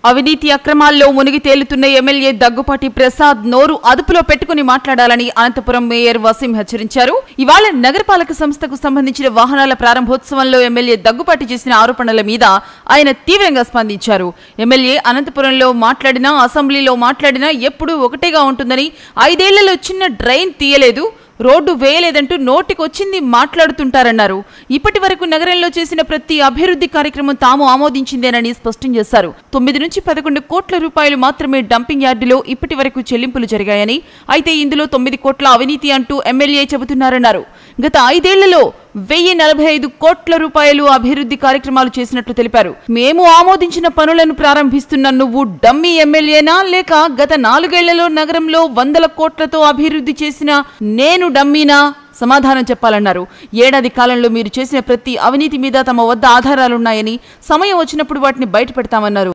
అవినీతి అక్రమాల్లో మునిగి తేలుతున్న ఎమ్మెల్యే దగ్గుపాటి ప్రసాద్ నోరు అదుపులో పెట్టుకుని మాట్లాడాలని అనంతపురం మేయర్ వసీం హెచ్చరించారు. ఇవాళ నగరపాలక సంస్థకు సంబంధించిన వాహనాల ప్రారంభోత్సవంలో ఎమ్మెల్యే దగ్గుపాటి చేసిన ఆరోపణల మీద ఆయన తీవ్రంగా స్పందించారు. ఎమ్మెల్యే అనంతపురంలో మాట్లాడినా, అసెంబ్లీలో మాట్లాడినా ఎప్పుడూ ఒకటేగా ఉంటుందని, 5 ఏళ్లలో చిన్న డ్రైన్ తీయలేదు, రోడ్డు వేయలేదంటూ నోటికొచ్చింది మాట్లాడుతుంటారన్నారు. ఇప్పటి వరకు నగరంలో చేసిన ప్రతి అభివృద్ధి కార్యక్రమం తాము ఆమోదించిందేనని స్పష్టం చేశారు. 9 నుంచి 11 కోట్ల రూపాయలు మాత్రమే డంపింగ్ యార్డులో ఇప్పటి వరకు చెల్లింపులు జరిగాయని, అయితే ఇందులో 9 కోట్ల అవినీతి అంటూ ఎమ్మెల్యే చెబుతున్నారన్నారు. గత 5 ఏళ్లలో 1045 కోట్ల రూపాయలు అభివృద్ధి కార్యక్రమాలు చేసినట్లు తెలిపారు. మేము ఆమోదించిన పనులను ప్రారంభిస్తున్న నువ్వు డమ్మీ ఎమ్మెల్యేనా, లేక గత 4 ఏళ్లలో నగరంలో 100 కోట్లతో అభివృద్ధి చేసిన నేను డమ్మీనా? సమాధానం చెప్పాలన్నారు. ఏడాది కాలంలో మీరు చేసిన ప్రతి అవినీతి మీద తమ వద్ద ఆధారాలున్నాయని, సమయం వచ్చినప్పుడు వాటిని బయటపెడతామన్నారు.